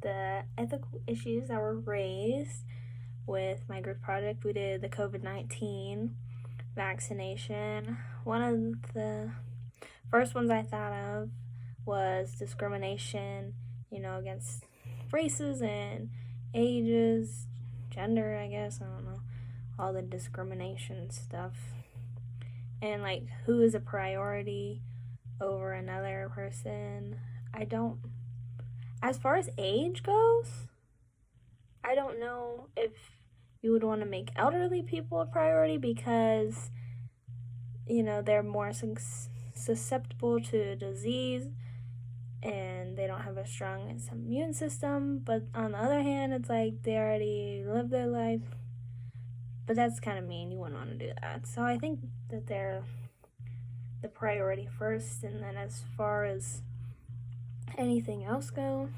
the ethical issues that were raised with my group project. We did the COVID-19 vaccination. One of the first ones I thought of was discrimination, against races and ages, gender, I guess, I don't know, all the discrimination stuff. And like, who is a priority over another person? As far as age goes, I don't know if you would want to make elderly people a priority because, they're more susceptible to disease and they don't have a strong immune system. But on the other hand, it's like they already lived their life. But that's kind of mean. You wouldn't want to do that. So I think that they're the priority first. And then as far as anything else go,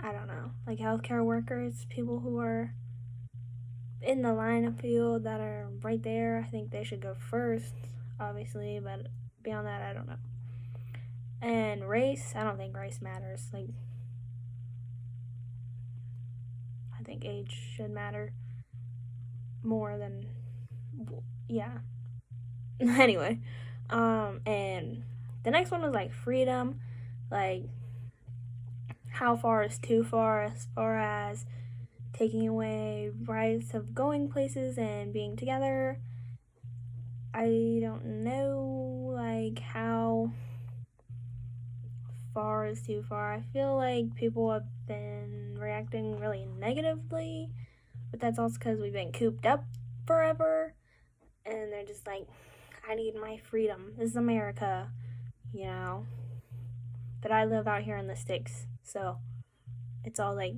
I don't know. Like healthcare workers, people who are in the line of field that are right there, I think they should go first, obviously. But beyond that, I don't know. And race, I don't think race matters. Like, I think age should matter more than, yeah. Anyway, and the next one was like freedom, like how far is too far as far as taking away rights of going places and being together. I don't know, like, how far is too far. I feel like people have been reacting really negatively, but that's also because we've been cooped up forever, and they're just like, I need my freedom. This is America, But I live out here in the sticks, so it's all like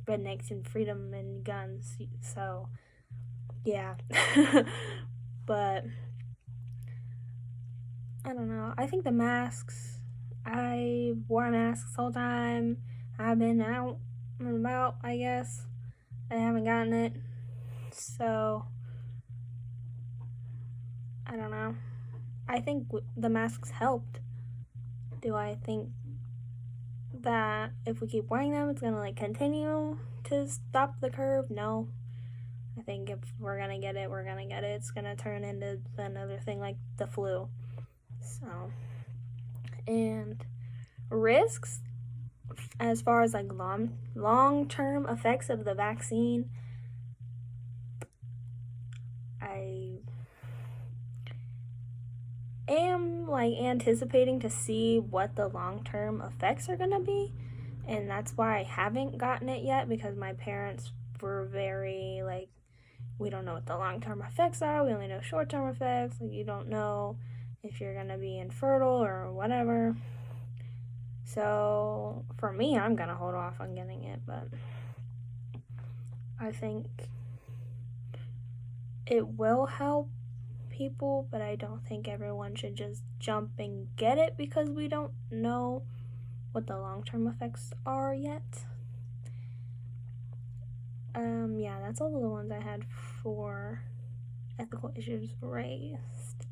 rednecks and freedom and guns, so yeah. But I don't know. I think the masks, I wore masks all the time. I've been out and about, I guess. I haven't gotten it, so I don't know. I think the masks helped. Do I think that if we keep wearing them, it's gonna like continue to stop the curve? No. I think if we're gonna get it, we're gonna get it. It's gonna turn into another thing like the flu. So, and risks as far as like long-term effects of the vaccine, I am like anticipating to see what the long-term effects are gonna be, and that's why I haven't gotten it yet, because my parents were very like, we don't know what the long-term effects are, we only know short-term effects, like you don't know if you're gonna be infertile or whatever. So for me, I'm gonna hold off on getting it, but I think it will help people, but I don't think everyone should just jump and get it because we don't know what the long-term effects are yet. Yeah, that's all of the ones I had for ethical issues raised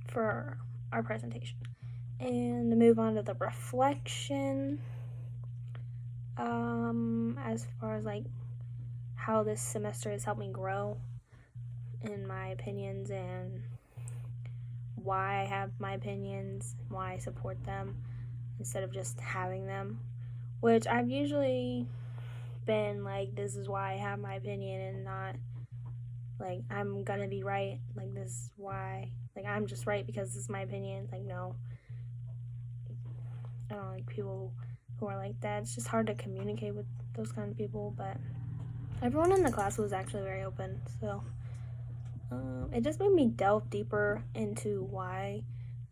for our presentation. And to move on to the reflection, as far as like how this semester has helped me grow in my opinions and why I have my opinions, why I support them instead of just having them, which I've usually been like, this is why I have my opinion, and not like I'm gonna be right, like this is why, like I'm just right because this is my opinion. Like, no, I don't like people who are like that. It's just hard to communicate with those kind of people, but everyone in the class was actually very open, so it just made me delve deeper into why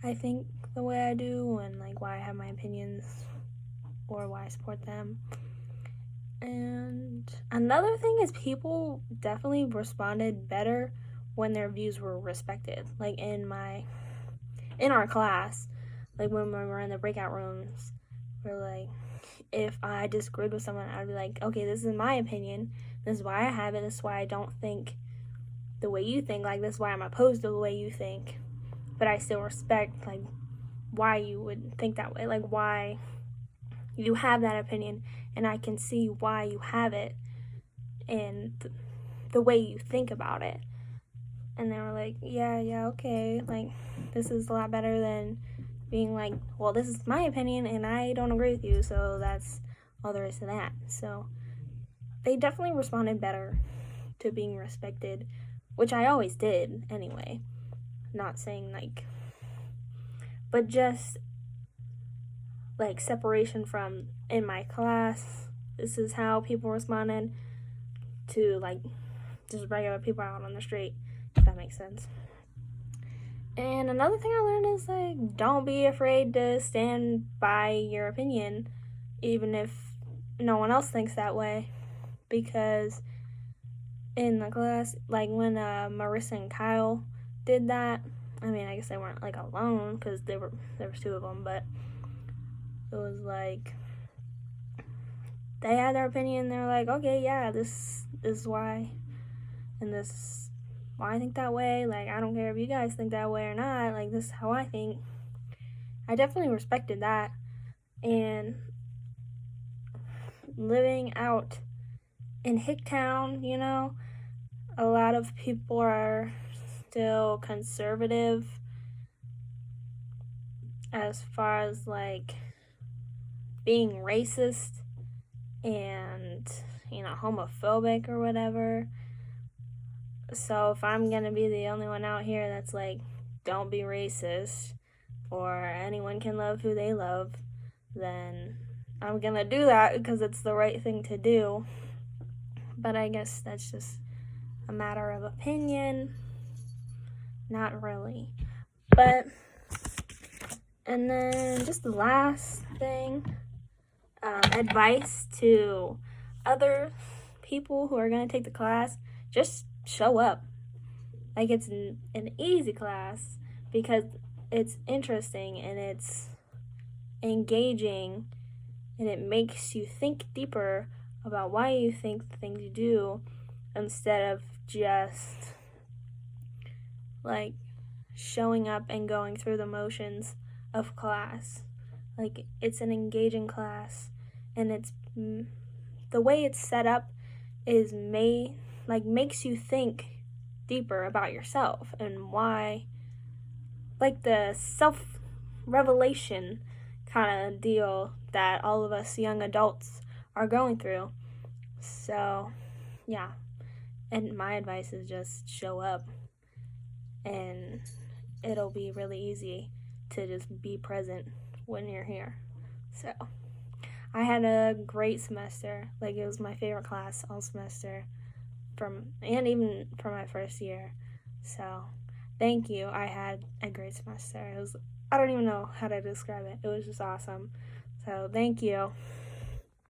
I think the way I do and like why I have my opinions or why I support them. And another thing is people definitely responded better when their views were respected. Like in our class, like when we were in the breakout rooms, we're like, if I disagreed with someone, I'd be like, okay, this is my opinion, this is why I have it, this is why I don't think the way you think, like this is why I'm opposed to the way you think, but I still respect like why you would think that way, like why you have that opinion, and I can see why you have it and the way you think about it. And they were like, yeah, okay, like, this is a lot better than being like, well, this is my opinion and I don't agree with you, so that's all there is to that. So they definitely responded better to being respected, which I always did anyway. Not saying like, but just like separation from in my class, this is how people responded to like just regular people out on the street, if that makes sense. And another thing I learned is like, don't be afraid to stand by your opinion, even if no one else thinks that way. Because in the class, like when Marissa and Kyle did that, I mean, I guess they weren't like alone because there was two of them, but it was like they had their opinion. They were like, okay, yeah, this is why, and this why I think that way. Like, I don't care if you guys think that way or not. Like, this is how I think. I definitely respected that. And living out in Hicktown, you know, a lot of people are still conservative as far as like being racist and, you know, homophobic or whatever. So if I'm gonna be the only one out here that's like, don't be racist, or anyone can love who they love, then I'm gonna do that because it's the right thing to do. But I guess that's just a matter of opinion. Not really. But, and then just the last thing, advice to other people who are gonna take the class, just show up. Like, it's an easy class because it's interesting and it's engaging and it makes you think deeper about why you think the things you do instead of just like showing up and going through the motions of class. Like, it's an engaging class, and it's the way it's set up is makes you think deeper about yourself and why, like the self-revelation kind of deal that all of us young adults are going through. So, yeah. And my advice is just show up, and it'll be really easy to just be present when you're here. So, I had a great semester. Like, it was my favorite class all semester, and even for my first year. So, thank you. I had a great semester. I don't even know how to describe it. It was just awesome. So, thank you.